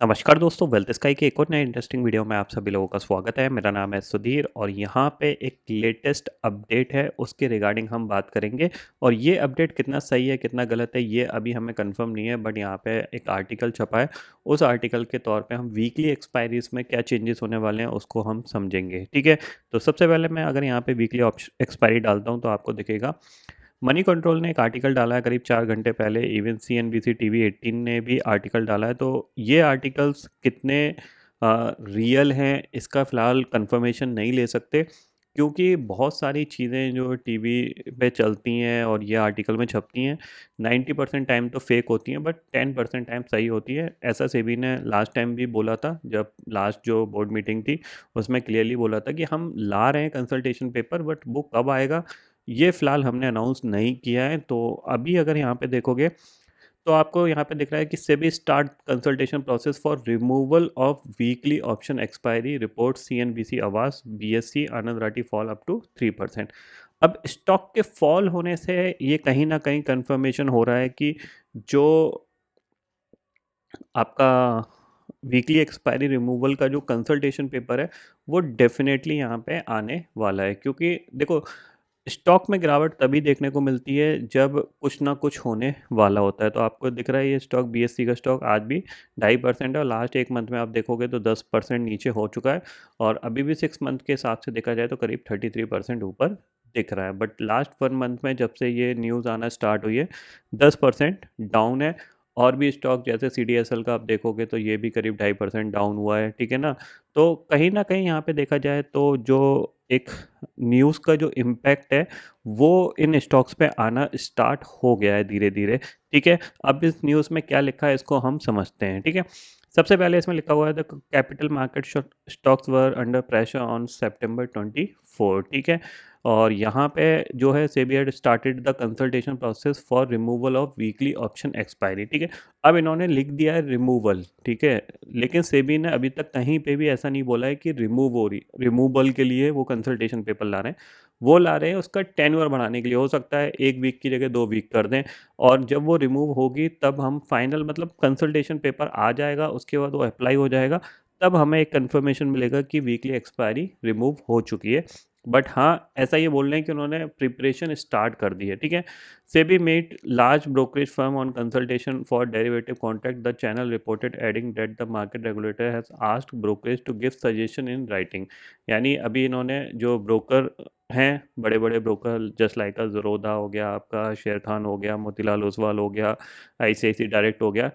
नमस्कार दोस्तों, wealth sky के एक और नए इंटरेस्टिंग वीडियो में आप सभी लोगों का स्वागत है। मेरा नाम है सुधीर और यहाँ पे एक लेटेस्ट अपडेट है, उसके रिगार्डिंग हम बात करेंगे। और ये अपडेट कितना सही है कितना गलत है ये अभी हमें कंफर्म नहीं है, बट यहाँ पे एक आर्टिकल छपा है। उस आर्टिकल के तौर पे हम वीकली एक्सपायरीज में क्या चेंजेस होने वाले हैं उसको हम समझेंगे, ठीक है। तो सबसे पहले मैं अगर यहाँ पे वीकली एक्सपायरी डालता हूँ तो आपको दिखेगा मनी कंट्रोल ने एक आर्टिकल डाला है करीब 4 घंटे पहले। इवन CNBC TV 18 ने भी आर्टिकल डाला है। तो ये आर्टिकल्स कितने रियल हैं इसका फ़िलहाल कंफर्मेशन नहीं ले सकते, क्योंकि बहुत सारी चीज़ें जो टीवी पे चलती हैं और ये आर्टिकल में छपती हैं 90% टाइम तो फेक होती हैं, बट 10% टाइम सही होती है। ऐसा सेबी ने लास्ट टाइम भी बोला था, जब लास्ट जो बोर्ड मीटिंग थी उसमें क्लियरली बोला था कि हम ला रहे हैं कंसल्टेशन पेपर, बट वो कब आएगा ये फ़िलहाल हमने अनाउंस नहीं किया है। तो अभी अगर यहाँ पे देखोगे तो आपको यहाँ पे दिख रहा है कि SEBI start consultation process for removal of weekly option expiry report CNBC Awaaz BSE Anand Rathi fall up to 3%। अब स्टॉक के फॉल होने से ये कहीं ना कहीं कंफर्मेशन हो रहा है कि जो आपका वीकली एक्सपायरी रिमूवल का जो कंसल्टेशन पेपर है वो डेफिनेटली यहाँ पे आने वाला है। क्योंकि देखो, स्टॉक में गिरावट तभी देखने को मिलती है जब कुछ ना कुछ होने वाला होता है। तो आपको दिख रहा है ये स्टॉक BSE का स्टॉक आज भी 2.5% है और लास्ट एक मंथ में आप देखोगे तो 10% नीचे हो चुका है। और अभी भी 6 मंथ के हिसाब से देखा जाए तो करीब 33% ऊपर दिख रहा है। बट लास्ट 1 मंथ में जब से ये न्यूज़ आना स्टार्ट हुई है 10% डाउन है। और भी स्टॉक जैसे CDSL का आप देखोगे तो ये भी करीब 2.5% डाउन हुआ है, ठीक है ना। तो कहीं ना कहीं यहाँ पे देखा जाए तो जो एक न्यूज़ का जो इम्पैक्ट है वो इन स्टॉक्स पे आना स्टार्ट हो गया है धीरे धीरे, ठीक है। अब इस न्यूज़ में क्या लिखा है इसको हम समझते हैं, ठीक है। सबसे पहले इसमें लिखा हुआ है the capital market stocks were under pressure on September 24, ठीक है। और यहाँ पे जो है SEBI had started the consultation process for removal of weekly option expiry, ठीक है। अब इन्होंने लिख दिया है रिमूवल, ठीक है। लेकिन सेबी ने अभी तक कहीं पे भी ऐसा नहीं बोला है कि रिमूव हो रही, रिमूवल के लिए वो कंसल्टेशन पेपर ला रहे हैं। वो ला रहे हैं उसका टेन्योर बढ़ाने के लिए। हो सकता है 1 वीक की जगह 2 वीक कर दें, और जब वो रिमूव होगी तब हम फाइनल मतलब कंसल्टेशन पेपर आ जाएगा, उसके बाद वो अप्लाई हो जाएगा, तब हमें एक कंफर्मेशन मिलेगा कि वीकली एक्सपायरी रिमूव हो चुकी है। बट हाँ, ऐसा ये बोल रहे हैं कि उन्होंने प्रिपरेशन स्टार्ट कर दी है, ठीक है। SEBI met large brokerage firm on consultation for derivative contract, the channel reported adding that the market regulator has asked brokerage to give suggestion in writing. यानी अभी इन्होंने जो ब्रोकर हैं, बड़े बड़े ब्रोकर जस्ट लाइक ज़रोदा हो गया, आपका शेर खान हो गया, मोतीलाल ओसवाल हो गया, ICICI डायरेक्ट हो गया,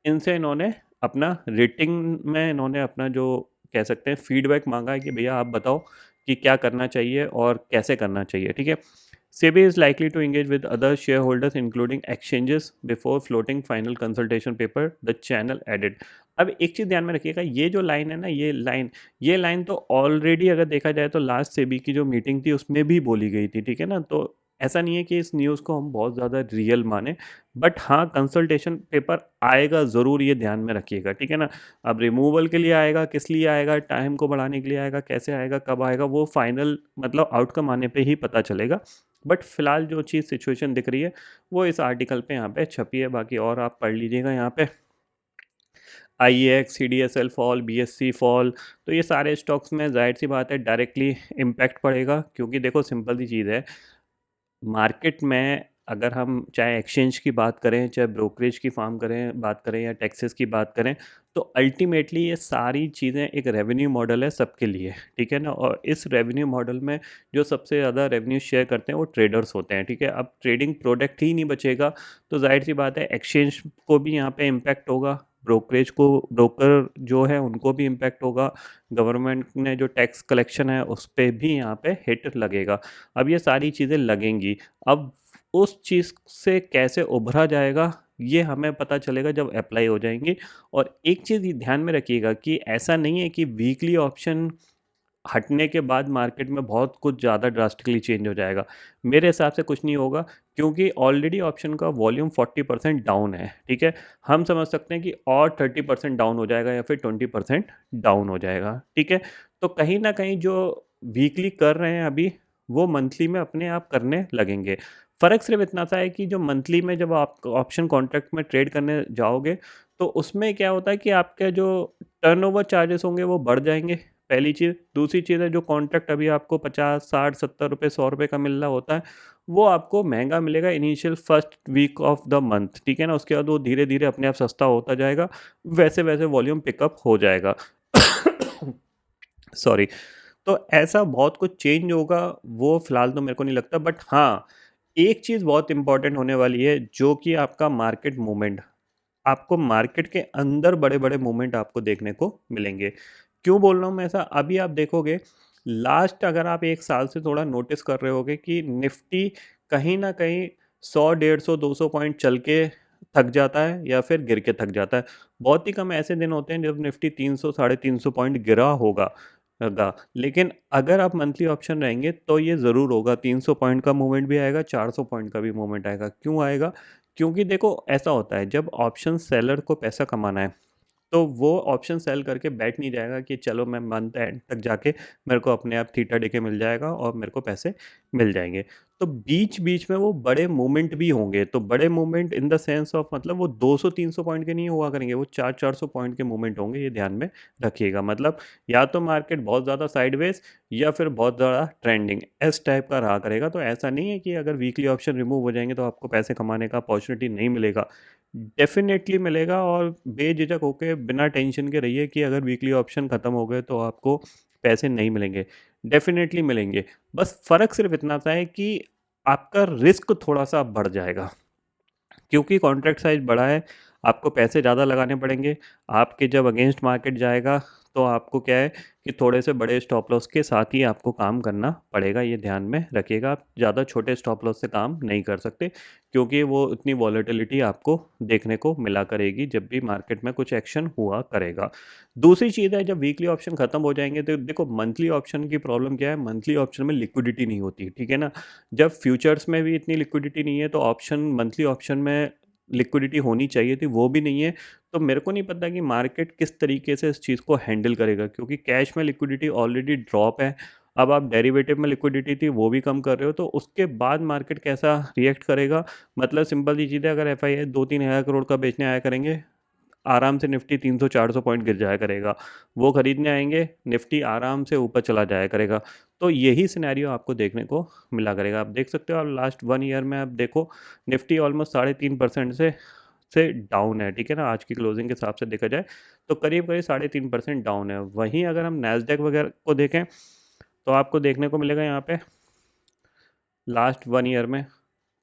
इनसे इन्होंने अपना रेटिंग में इन्होंने अपना जो कह सकते हैं फीडबैक मांगा है कि भैया आप बताओ कि क्या करना चाहिए और कैसे करना चाहिए, ठीक है। SEBI is likely to engage with other shareholders including exchanges before floating final consultation paper the channel added. अब एक चीज़ ध्यान में रखिएगा, ये जो लाइन है ना, ये लाइन तो ऑलरेडी अगर देखा जाए तो लास्ट सेबी की जो मीटिंग थी उसमें भी बोली गई थी, ठीक है ना। तो ऐसा नहीं है कि इस न्यूज़ को हम बहुत ज़्यादा रियल माने, बट हाँ, कंसल्टेशन पेपर आएगा ज़रूर, ये ध्यान में रखिएगा, ठीक है ना। अब रिमूवल के लिए आएगा, किस लिए आएगा, टाइम को बढ़ाने के लिए आएगा, कैसे आएगा, कब आएगा, वो फाइनल मतलब आउटकम आने पे ही पता चलेगा। बट फिलहाल जो चीज़ सिचुएशन दिख रही है वो इस आर्टिकल पे यहाँ पे छपी है। बाकी और आप पढ़ लीजिएगा यहाँ पे। IEX, CDSL fall, BSC fall, तो ये सारे स्टॉक्स में जाहिर सी बात है डायरेक्टली इम्पैक्ट पड़ेगा। क्योंकि देखो, सिंपल सी चीज़ है, मार्केट में अगर हम चाहे एक्सचेंज की बात करें, चाहे ब्रोकरेज की फार्म करें बात करें, या टैक्सेस की बात करें, तो अल्टीमेटली ये सारी चीज़ें एक रेवेन्यू मॉडल है सबके लिए, ठीक है ना। और इस रेवेन्यू मॉडल में जो सबसे ज़्यादा रेवेन्यू शेयर करते हैं वो ट्रेडर्स होते हैं, ठीक है। अब ट्रेडिंग प्रोडक्ट ही नहीं बचेगा तो जाहिर सी बात है एक्सचेंज को भी यहाँ पे इम्पैक्ट होगा, ब्रोकरेज को, ब्रोकर जो है उनको भी इम्पैक्ट होगा, गवर्नमेंट ने जो टैक्स कलेक्शन है उस पर भी यहाँ पे हिट लगेगा। अब ये सारी चीज़ें लगेंगी। अब उस चीज़ से कैसे उभरा जाएगा ये हमें पता चलेगा जब अप्लाई हो जाएंगी। और एक चीज़ ये ध्यान में रखिएगा कि ऐसा नहीं है कि वीकली ऑप्शन हटने के बाद मार्केट में बहुत कुछ ज़्यादा ड्रास्टिकली चेंज हो जाएगा। मेरे हिसाब से कुछ नहीं होगा, क्योंकि ऑलरेडी ऑप्शन का वॉल्यूम 40% डाउन है, ठीक है। हम समझ सकते हैं कि और 30% डाउन हो जाएगा या फिर 20% डाउन हो जाएगा, ठीक है। तो कहीं ना कहीं जो वीकली कर रहे हैं अभी, वो मंथली में अपने आप करने लगेंगे। फ़र्क सिर्फ इतना सा है कि जो मंथली में जब आप ऑप्शन कॉन्ट्रैक्ट में ट्रेड करने जाओगे तो उसमें क्या होता है कि आपके जो टर्नओवर चार्जेस होंगे वो बढ़ जाएँगे, पहली चीज़। दूसरी चीज़ है जो कॉन्ट्रैक्ट अभी आपको 50, 60, 70 रुपए, 100 रुपए का मिल रहा होता है, वो आपको महँगा मिलेगा initial first week of the month, ठीक है ना? उसके बाद वो धीरे-धीरे अपने आप सस्ता होता जाएगा, वैसे-वैसे वॉल्यूम पिकअप हो जाएगा। सॉरी। तो ऐसा बहुत कुछ चेंज होगा, वो फ़िलहाल तो मेरे को नहीं लगता, बट हाँ, एक चीज़ बहुत इम्पोर्टेंट होने वाली है जो कि आपका मार्केट मूवमेंट। आपको मार्केट के अंदर बड़े-बड़े मूवमेंट आपको देखने को मिलेंगे। क्यों बोल रहा हूँ मैं ऐसा? अभी आप देखोगे, लास्ट अगर आप 1 साल से थोड़ा नोटिस कर रहे होगे कि निफ्टी कहीं न कहीं 100, 150, 200 पॉइंट चल के थक जाता है या फिर गिर के थक जाता है। बहुत ही कम ऐसे दिन होते हैं जब निफ्टी 300, साढ़े 300 पॉइंट गिरा होगा। लेकिन अगर आप मंथली ऑप्शन रहेंगे तो ये ज़रूर होगा, 300 पॉइंट का मूवमेंट भी आएगा, 400 पॉइंट का भी मूवमेंट आएगा। क्यों आएगा? क्योंकि देखो ऐसा होता है, जब ऑप्शन सेलर को पैसा कमाना है तो वो ऑप्शन सेल करके बैठ नहीं जाएगा कि चलो मैं मंथ एंड तक जाके मेरे को अपने आप थीटा डीके मिल जाएगा और मेरे को पैसे मिल जाएंगे। तो बीच बीच में वो बड़े मूवमेंट भी होंगे, तो बड़े movement in the sense of मतलब वो 200-300 पॉइंट के नहीं हुआ करेंगे, वो 400-400 पॉइंट के मूवमेंट होंगे, ये ध्यान में रखिएगा। मतलब या तो मार्केट बहुत ज़्यादा साइडवेज या फिर बहुत ज़्यादा ट्रेंडिंग इस टाइप का रहा करेगा। तो ऐसा नहीं है कि अगर वीकली ऑप्शन रिमूव हो जाएंगे तो आपको पैसे कमाने का अपॉर्चुनिटी नहीं मिलेगा, डेफ़िनेटली मिलेगा। और बेझिझक होके बिना टेंशन के रहिए कि अगर वीकली ऑप्शन ख़त्म हो गए तो आपको पैसे नहीं मिलेंगे, डेफ़िनेटली मिलेंगे। बस फ़र्क सिर्फ़ इतना सा है कि आपका रिस्क थोड़ा-सा बढ़ जाएगा। क्योंकि कॉन्ट्रैक्ट साइज़ बड़ा है, आपको पैसे ज़्यादा लगाने पड़ेंगे। आपके जब अगेंस्ट मार्केट जाएगा, तो आपको क्या है कि थोड़े से बड़े स्टॉप लॉस के साथ ही आपको काम करना पड़ेगा, ये ध्यान में रखिएगा। आप ज़्यादा छोटे स्टॉप लॉस से काम नहीं कर सकते, क्योंकि वो इतनी वॉलेटिलिटी आपको देखने को मिला करेगी जब भी मार्केट में कुछ एक्शन हुआ करेगा। दूसरी चीज़ है, जब वीकली ऑप्शन खत्म हो जाएँगे तो देखो मंथली ऑप्शन की प्रॉब्लम क्या है, मंथली ऑप्शन में लिक्विडिटी नहीं होती, ठीक है ना? जब फ्यूचर्स में भी इतनी लिक्विडिटी नहीं है तो ऑप्शन मंथली ऑप्शन में लिक्विडिटी होनी चाहिए थी, वो भी नहीं है। तो मेरे को नहीं पता कि मार्केट किस तरीके से इस चीज़ को हैंडल करेगा, क्योंकि कैश में लिक्विडिटी ऑलरेडी ड्रॉप है। अब आप डेरिवेटिव में लिक्विडिटी थी वो भी कम कर रहे हो, तो उसके बाद मार्केट कैसा रिएक्ट करेगा? मतलब सिंपल सी चीज़ है, अगर एफआईआई 2-3 हज़ार करोड़ का बेचने आया करेंगे, आराम से निफ्टी 300-400 पॉइंट गिर जाया करेगा। वो खरीदने आएँगे, निफ्टी आराम से ऊपर चला जाया करेगा। तो यही सिनेरियो आपको देखने को मिला करेगा। आप देख सकते हो, आप लास्ट 1 ईयर में आप देखो, निफ्टी ऑलमोस्ट 3.5% से डाउन है, ठीक है ना? आज की क्लोजिंग के हिसाब से देखा जाए तो करीब-करीब 3.5% डाउन है। वहीं अगर हम नैस्डैक वगैरह को देखें, तो आपको देखने को मिलेगा यहाँ पे लास्ट 1 ईयर में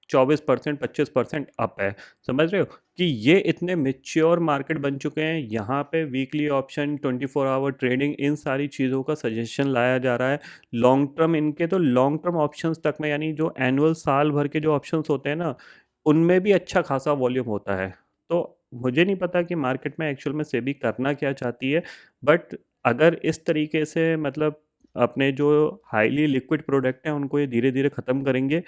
24%, 25% अप है। समझ रहे हो कि ये इतने मैच्योर मार्केट बन चुके हैं, यहाँ पे वीकली ऑप्शन, 24 आवर ट्रेडिंग, इन सारी चीज़ों का सजेशन लाया जा रहा है। लॉन्ग टर्म इनके तो लॉन्ग टर्म ऑप्शंस तक में, यानी जो एनुअल साल भर के जो ऑप्शंस होते हैं ना, उनमें भी अच्छा खासा वॉल्यूम होता है। तो मुझे नहीं पता कि मार्केट में एक्चुअल में सेबी करना क्या चाहती है, बट अगर इस तरीके से मतलब अपने जो हाईली लिक्विड प्रोडक्ट हैं उनको ये धीरे-धीरे ख़त्म करेंगे,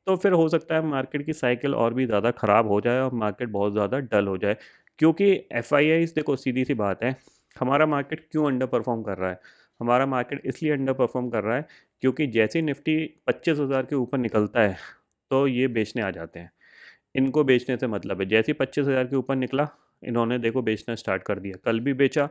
तो फिर हो सकता है मार्केट की साइकिल और भी ज़्यादा ख़राब हो जाए और मार्केट बहुत ज़्यादा डल हो जाए। क्योंकि एफआईआईज़, देखो सीधी-सी बात है, हमारा मार्केट क्यों अंडर परफ़ॉर्म कर रहा है? हमारा मार्केट इसलिए अंडर परफ़ॉर्म कर रहा है क्योंकि जैसे ही निफ्टी 25,000 के ऊपर निकलता है, तो ये बेचने आ जाते हैं। इनको बेचने से मतलब है, जैसे ही 25,000 के ऊपर निकला, इन्होंने देखो बेचना स्टार्ट कर दिया। कल भी बेचा,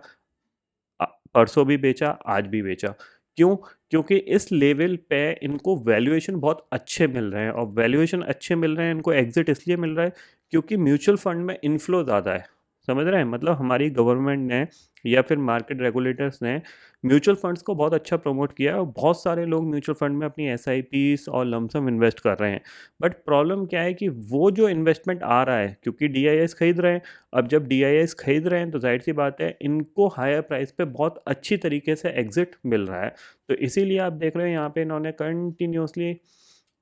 परसों भी बेचा, आज भी बेचा। क्यों? क्योंकि इस लेवल पे इनको वैल्यूएशन बहुत अच्छे मिल रहे हैं, और वैल्यूएशन अच्छे मिल रहे हैं इनको, एग्ज़िट इसलिए मिल रहा है क्योंकि म्यूचुअल फंड में इन्फ्लो ज़्यादा है। समझ रहे हैं? मतलब हमारी गवर्नमेंट ने या फिर मार्केट रेगुलेटर्स ने म्यूचुअल फंड्स को बहुत अच्छा प्रमोट किया है, और बहुत सारे लोग म्यूचुअल फंड में अपनी एसआईपीज़ और लमसम इन्वेस्ट कर रहे हैं। बट प्रॉब्लम क्या है कि वो जो इन्वेस्टमेंट आ रहा है, क्योंकि डीआईएस खरीद रहे हैं, अब जब डीआईएस खरीद रहे हैं तो ज़ाहिर-सी बात है इनको हायर प्राइस पे बहुत अच्छी तरीके से एग्ज़िट मिल रहा है। तो इसीलिए आप देख रहे हैं यहाँ पे इन्होंने कंटिन्यूअसली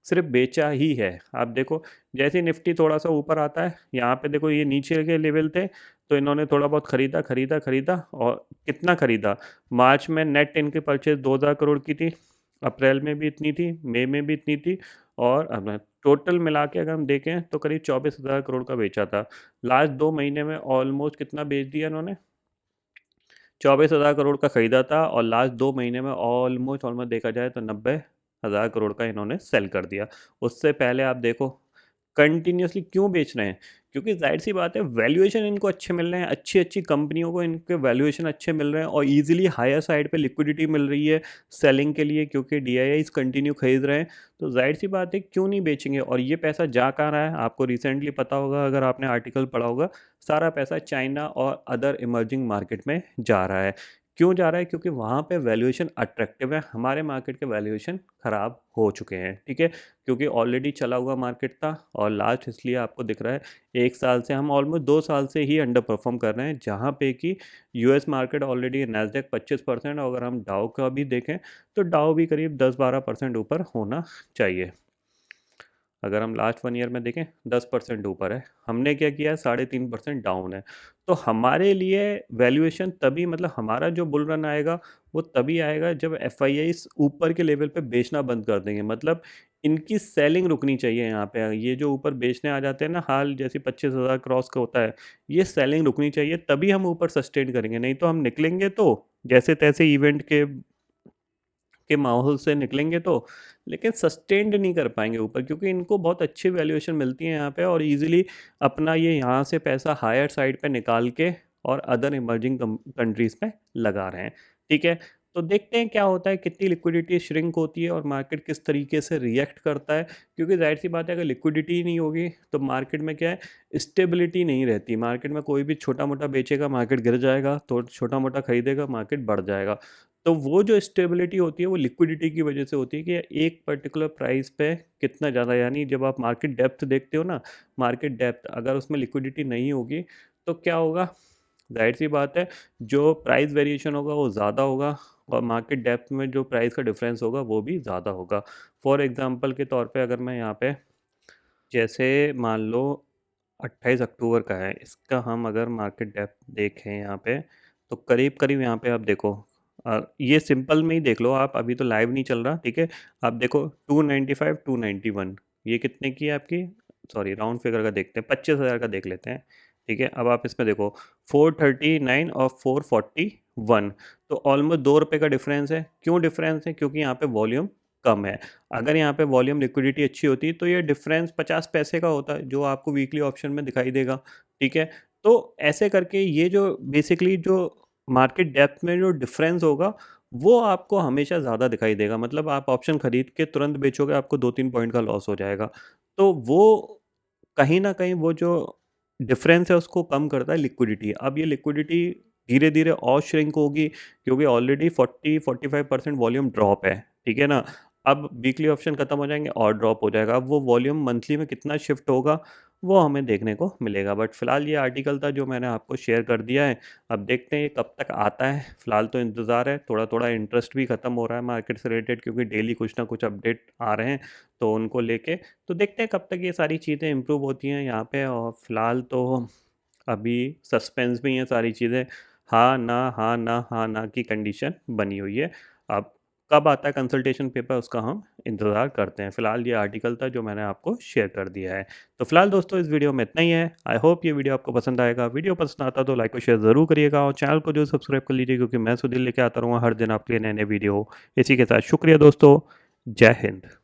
सिर्फ़ बेचा ही है। आप देखो, जैसे ही निफ्टी थोड़ा-सा ऊपर आता है, यहाँ पे देखो ये नीचे के लेवल थे, तो इन्होंने थोड़ा बहुत खरीदा, खरीदा, खरीदा, और कितना खरीदा? मार्च में नेट इनकी परचेज़ 2,000 करोड़ की थी, अप्रैल में भी इतनी थी, मई में भी इतनी थी, और अब टोटल मिला के अगर हम देखें तो करीब 24,000 करोड़ का बेचा था। लास्ट 2 महीने में ऑलमोस्ट कितना बेच दिया इन्होंने? 24,000 करोड़ का खरीदा था, और लास्ट 2 महीने में ऑलमोस्ट ऑलमोस्ट देखा जाए तो 90,000 करोड़ का इन्होंने सेल कर दिया। उससे पहले आप देखो कंटिन्यूअसली क्यों बेच रहे हैं? क्योंकि ज़ाहिर-सी बात है वैल्यूएशन इनको अच्छे मिल रहे हैं, अच्छी-अच्छी कंपनियों को इनके वैल्यूएशन अच्छे मिल रहे हैं और ईज़िली हायर साइड पे लिक्विडिटी मिल रही है सेलिंग के लिए क्योंकि डीआईआईज़ कंटिन्यू खरीद रहे हैं। तो ज़ाहिर-सी बात है क्यों नहीं बेचेंगे और ये पैसा जा कहाँ रहा है? आपको रिसेंटली पता होगा अगर आपने आर्टिकल पढ़ा होगा, सारा पैसा चाइना और अदर इमर्जिंग मार्केट में जा रहा है। क्यों जा रहा है? क्योंकि वहाँ पे वैल्यूएशन अट्रैक्टिव है, हमारे मार्केट के वैल्यूएशन खराब हो चुके हैं, ठीक है? क्योंकि ऑलरेडी चला हुआ मार्केट था और लास्ट इसलिए आपको दिख रहा है 1 साल से हम ऑलमोस्ट 2 साल से ही अंडर परफ़ॉर्म कर रहे हैं, जहाँ पे कि यूएस मार्केट ऑलरेडी नैस्डैक 25% और अगर हम डाउ का भी देखें, तो डाउ भी करीब 10-12% ऊपर होना चाहिए। अगर हम लास्ट 1 ईयर में देखें 10% ऊपर है, हमने क्या किया है 3.5% डाउन है। तो हमारे लिए वैल्यूएशन तभी मतलब हमारा जो बुल रन आएगा, वो तभी आएगा जब एफआईआईज़ ऊपर के लेवल पे बेचना बंद कर देंगे। मतलब इनकी सेलिंग रुकनी चाहिए यहाँ पे। ये जो ऊपर बेचने आ जाते हैं ना हाल जैसे 25,000 क्रॉस का होता है, ये सेलिंग रुकनी चाहिए तभी हम ऊपर सस्टेन करेंगे। नहीं तो हम निकलेंगे तो जैसे-तैसे इवेंट के माहौल से निकलेंगे तो लेकिन सस्टेन्ड नहीं कर पाएँगे ऊपर क्योंकि इनको बहुत अच्छी वैल्यूएशन मिलती है यहाँ पे और ईज़िली अपना ये यहाँ से पैसा हायर साइड पे निकाल के और अदर इमर्जिंग कंट्रीज़ में लगा रहे हैं, ठीक है? तो देखते हैं क्या होता है, कितनी लिक्विडिटी श्रिंक होती है और मार्केट किस तरीके से रिएक्ट करता है क्योंकि ज़ाहिर-सी बात है अगर लिक्विडिटी ही नहीं होगी तो मार्केट में क्या है, स्टेबिलिटी नहीं रहती। मार्केट में कोई भी छोटा-मोटा बेचेगा, मार्केट गिर जाएगा, तो छोटा-मोटा खरीदेगा, मार्केट बढ़ जाएगा। तो वो जो स्टेबिलिटी होती है वो लिक्विडिटी की वजह से होती है कि एक पर्टिकुलर प्राइस पे कितना ज़्यादा यानी जब आप मार्केट डेप्थ देखते हो ना, मार्केट डेप्थ अगर उसमें लिक्विडिटी नहीं होगी तो क्या होगा? ज़ाहिर-सी बात है जो प्राइस वेरिएशन होगा वो ज़्यादा होगा और मार्केट डेप्थ में जो प्राइस का डिफरेंस होगा वो भी ज़्यादा होगा। फॉर एग्ज़ाम्पल के तौर पे अगर मैं यहाँ पे जैसे मान लो 28 अक्टूबर का है, इसका हम अगर मार्केट डेप्थ देखें यहाँ पे, तो करीब-करीब यहाँ पे आप देखो ये सिंपल में ही देख लो आप, अभी तो लाइव नहीं चल रहा, ठीक है? आप देखो 295, 291 ये कितने की है आपकी? सॉरी राउंड फिगर का देखते हैं, 25,000 का देख लेते हैं, ठीक है? अब आप इसमें देखो 439 और 441 तो ऑलमोस्ट ₹2 का डिफरेंस है। क्यों डिफरेंस है? क्योंकि यहाँ पे वॉल्यूम कम है। अगर यहाँ पे वॉल्यूम लिक्विडिटी अच्छी होती तो ये डिफरेंस 50 पैसे का होता है जो आपको वीकली ऑप्शन में दिखाई देगा, ठीक है? तो ऐसे करके ये जो बेसिकली जो मार्केट डेप्थ में जो डिफरेंस होगा वो आपको हमेशा ज़्यादा दिखाई देगा। मतलब आप ऑप्शन खरीद के तुरंत बेचोगे आपको 2-3 पॉइंट का लॉस हो जाएगा। तो वो कहीं न कहीं वो जो डिफरेंस है उसको कम करता है लिक्विडिटी। अब ये लिक्विडिटी धीरे-धीरे और श्रिंक होगी क्योंकि ऑलरेडी 40-45% वॉल्यूम ड्रॉप है, ठीक है ना? अब वीकली ऑप्शन खत्म हो जाएँगे और ड्रॉप हो जाएगा। अब वो वॉल्यूम मंथली में कितना शिफ्ट होगा, वो हमें देखने को मिलेगा। बट फिलहाल ये आर्टिकल था जो मैंने आपको शेयर कर दिया है। अब देखते हैं ये कब तक आता है। फिलहाल तो इंतज़ार है, थोड़ा-थोड़ा इंटरेस्ट भी खत्म हो रहा है मार्केट से रिलेटेड क्योंकि डेली कुछ ना कुछ अपडेट आ रहे हैं, तो उनको लेके तो देखते हैं कब तक ये सारी चीज़ें इम्प्रूव होती हैं यहाँ पे और फिलहाल तो अभी सस्पेंस में ही है सारी चीज़ें। हाँ, ना, हाँ, ना, हाँ, ना की कंडीशन बनी हुई है। अब कब आता है कंसल्टेशन पेपर उसका हम इंतज़ार करते हैं। फ़िलहाल ये आर्टिकल था जो मैंने आपको शेयर कर दिया है। तो फ़िलहाल दोस्तों इस वीडियो में इतना ही है। आई होप ये वीडियो आपको पसंद आएगा। वीडियो पसंद आता तो लाइक और शेयर ज़रूर करिएगा और चैनल को जो सब्सक्राइब कर लीजिए क्योंकि मैं सुधीर लेके आता रहूँगा हर दिन आपके लिए नए-नए वीडियो। इसी के साथ शुक्रिया दोस्तों। जय हिंद।